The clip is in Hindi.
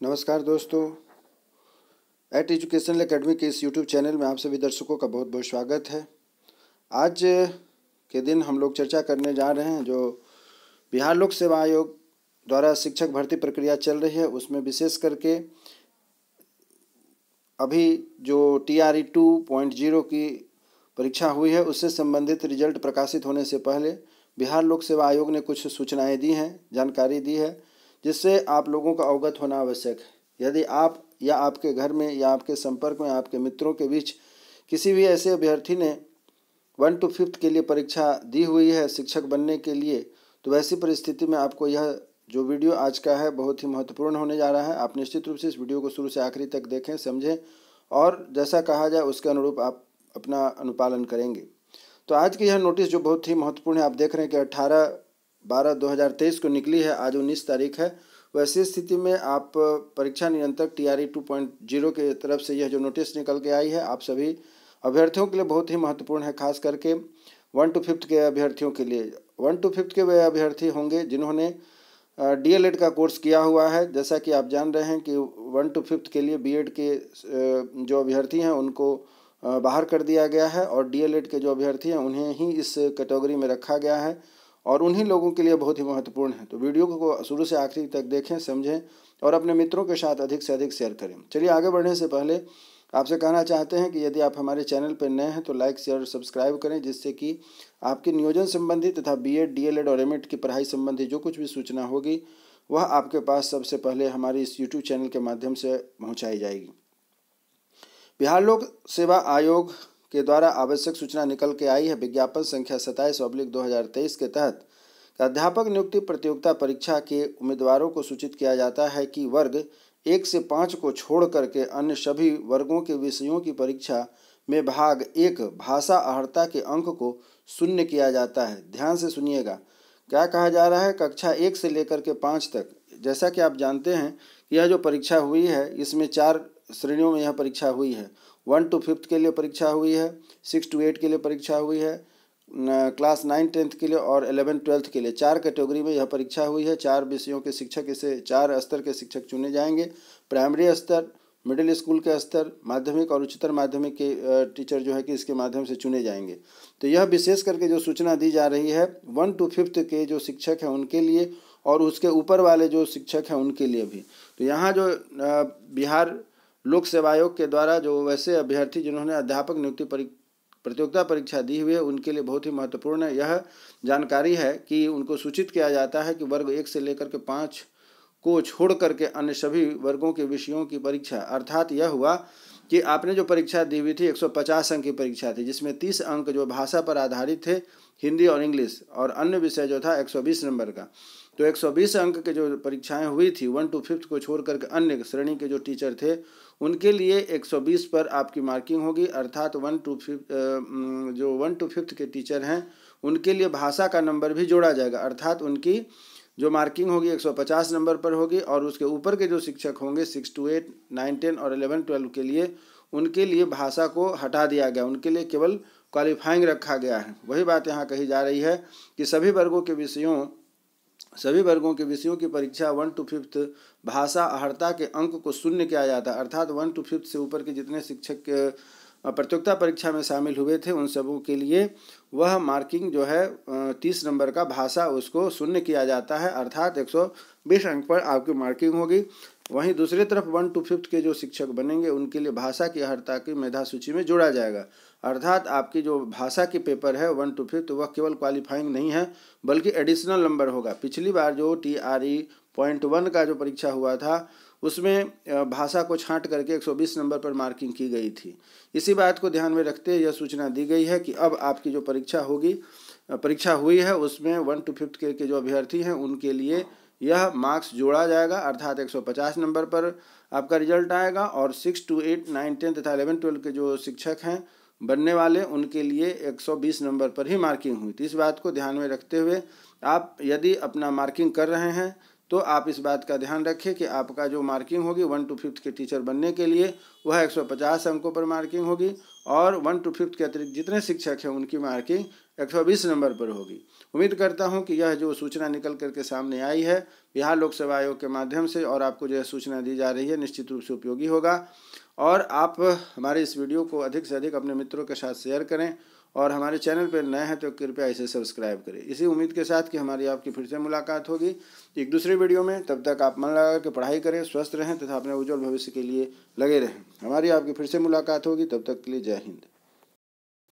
नमस्कार दोस्तों, एट एजुकेशनल एकेडमी के इस यूट्यूब चैनल में आप सभी दर्शकों का बहुत बहुत स्वागत है। आज के दिन हम लोग चर्चा करने जा रहे हैं जो बिहार लोक सेवा आयोग द्वारा शिक्षक भर्ती प्रक्रिया चल रही है, उसमें विशेष करके अभी जो TRE 2.0 की परीक्षा हुई है उससे संबंधित रिजल्ट प्रकाशित होने से पहले बिहार लोक सेवा आयोग ने कुछ सूचनाएं दी हैं, जानकारी दी है, जिससे आप लोगों का अवगत होना आवश्यक है। यदि आप या आपके घर में या आपके संपर्क में आपके मित्रों के बीच किसी भी ऐसे अभ्यर्थी ने 1 to 5th के लिए परीक्षा दी हुई है शिक्षक बनने के लिए, तो वैसी परिस्थिति में आपको यह जो वीडियो आज का है बहुत ही महत्वपूर्ण होने जा रहा है। आप निश्चित रूप से इस वीडियो को शुरू से आखिरी तक देखें, समझें और जैसा कहा जाए उसके अनुरूप आप अपना अनुपालन करेंगे। तो आज की यह नोटिस जो बहुत ही महत्वपूर्ण है, आप देख रहे हैं कि 18/12/2023 को निकली है, आज 19 तारीख है। वैसी स्थिति में आप परीक्षा नियंत्रक TRE 2.0 के तरफ से यह जो नोटिस निकल के आई है आप सभी अभ्यर्थियों के लिए बहुत ही महत्वपूर्ण है, खास करके 1 to 5th के अभ्यर्थियों के लिए। 1 to 5th के वे अभ्यर्थी होंगे जिन्होंने DLED का कोर्स किया हुआ है। जैसा कि आप जान रहे हैं कि 1 to 5th के लिए BEd के जो अभ्यर्थी हैं उनको बाहर कर दिया गया है और DLED के जो अभ्यर्थी हैं उन्हें ही इस कैटेगरी में रखा गया है और उन्हीं लोगों के लिए बहुत ही महत्वपूर्ण है। तो वीडियो को शुरू से आखिरी तक देखें, समझें और अपने मित्रों के साथ अधिक से अधिक शेयर करें। चलिए आगे बढ़ने से पहले आपसे कहना चाहते हैं कि यदि आप हमारे चैनल पर नए हैं तो लाइक, शेयर और सब्सक्राइब करें, जिससे कि आपकी नियोजन संबंधी तथा BEd, DLED और M.Ed की पढ़ाई संबंधी जो कुछ भी सूचना होगी वह आपके पास सबसे पहले हमारे इस यूट्यूब चैनल के माध्यम से पहुँचाई जाएगी। बिहार लोक सेवा आयोग के द्वारा आवश्यक सूचना निकल के आई है। विज्ञापन संख्या 27/2023 के तहत अध्यापक नियुक्ति प्रतियोगिता परीक्षा के उम्मीदवारों को सूचित किया जाता है कि वर्ग 1 से 5 को छोड़ करके अन्य सभी वर्गों के विषयों की परीक्षा में भाग 1 भाषा अर्हता के अंक को शून्य किया जाता है। ध्यान से सुनिएगा, क्या कहा जा रहा है। कक्षा 1 से लेकर के 5 तक, जैसा कि आप जानते हैं कि यह जो परीक्षा हुई है इसमें 4 श्रेणियों में यह परीक्षा हुई है। 1 to 5th के लिए परीक्षा हुई है, 6 to 8 के लिए परीक्षा हुई है, क्लास 9-10th के लिए और 11-12th के लिए 4 कैटेगरी में यह परीक्षा हुई है। 4 विषयों के शिक्षक, इसे 4 स्तर के शिक्षक चुने जाएंगे। प्राइमरी स्तर, मिडिल स्कूल के स्तर, माध्यमिक और उच्चतर माध्यमिक के टीचर जो है कि इसके माध्यम से चुने जाएंगे। तो यह विशेष करके जो सूचना दी जा रही है 1 to 5th के जो शिक्षक हैं उनके लिए और उसके ऊपर वाले जो शिक्षक हैं उनके लिए भी। तो यहाँ जो बिहार लोक सेवा आयोग के द्वारा जो वैसे अभ्यर्थी जिन्होंने अध्यापक नियुक्ति प्रतियोगिता परीक्षा दी हुई है उनके लिए बहुत ही महत्वपूर्ण है यह जानकारी है कि उनको सूचित किया जाता है कि वर्ग 1 से लेकर के 5 को छोड़ करके अन्य सभी वर्गों के विषयों की परीक्षा, अर्थात यह हुआ कि आपने जो परीक्षा दी हुई थी 150 अंक की परीक्षा थी, जिसमें 30 अंक जो भाषा पर आधारित थे, हिंदी और इंग्लिश, और अन्य विषय जो था 120 नंबर का। तो 120 अंक के जो परीक्षाएं हुई थी 1 to 5th को छोड़ करके अन्य श्रेणी के जो टीचर थे उनके लिए 120 पर आपकी मार्किंग होगी। अर्थात 1 to 5th के टीचर हैं उनके लिए भाषा का नंबर भी जोड़ा जाएगा, अर्थात उनकी जो मार्किंग होगी 150 नंबर पर होगी और उसके ऊपर के जो शिक्षक होंगे 6 to 8, 9, 10 और 11-12 के लिए उनके लिए भाषा को हटा दिया गया, उनके लिए केवल क्वालिफाइंग रखा गया है। वही बात यहाँ कही जा रही है कि सभी वर्गों के विषयों की परीक्षा 1 to 5th भाषा अर्हता के अंक को शून्य किया जाता है, अर्थात 1 to 5th से ऊपर के जितने शिक्षक प्रतियोगिता परीक्षा में शामिल हुए थे उन सबों के लिए वह मार्किंग जो है 30 नंबर का भाषा उसको शून्य किया जाता है, अर्थात 120 अंक पर आपकी मार्किंग होगी। वहीं दूसरी तरफ 1 to 5th के जो शिक्षक बनेंगे उनके लिए भाषा की अर्हता की मेधा सूची में जोड़ा जाएगा, अर्थात आपकी जो भाषा की पेपर है 1 to 5th वह केवल क्वालिफाइंग नहीं है बल्कि एडिशनल नंबर होगा। पिछली बार जो TRE 0.1 का जो परीक्षा हुआ था उसमें भाषा को छांट करके 120 नंबर पर मार्किंग की गई थी। इसी बात को ध्यान में रखते हुए यह सूचना दी गई है कि अब आपकी जो परीक्षा हुई है उसमें 1 to 5th के जो अभ्यर्थी हैं उनके लिए यह मार्क्स जोड़ा जाएगा, अर्थात 150 नंबर पर आपका रिजल्ट आएगा और 6 to 8, 9, 10 तथा 11-12 के जो शिक्षक हैं बनने वाले उनके लिए 120 नंबर पर ही मार्किंग हुई। तो इस बात को ध्यान में रखते हुए आप यदि अपना मार्किंग कर रहे हैं तो आप इस बात का ध्यान रखें कि आपका जो मार्किंग होगी 1 to 5th के टीचर बनने के लिए वह 150 अंकों पर मार्किंग होगी और 1 to 5th के अतिरिक्त जितने शिक्षक हैं उनकी मार्किंग 120 नंबर पर होगी। उम्मीद करता हूं कि यह जो सूचना निकल करके सामने आई है बिहार लोक सेवा आयोग के माध्यम से और आपको जो सूचना दी जा रही है निश्चित रूप से उपयोगी होगा। और आप हमारे इस वीडियो को अधिक से अधिक अपने मित्रों के साथ शेयर करें और हमारे चैनल पर नए हैं तो कृपया इसे सब्सक्राइब करें। इसी उम्मीद के साथ कि हमारी आपकी फिर से मुलाकात होगी एक दूसरे वीडियो में। तब तक आप मन लगा के पढ़ाई करें, स्वस्थ रहें तथा अपने उज्जवल भविष्य के लिए लगे रहें। हमारी आपकी फिर से मुलाकात होगी, तब तक के लिए जय हिंद।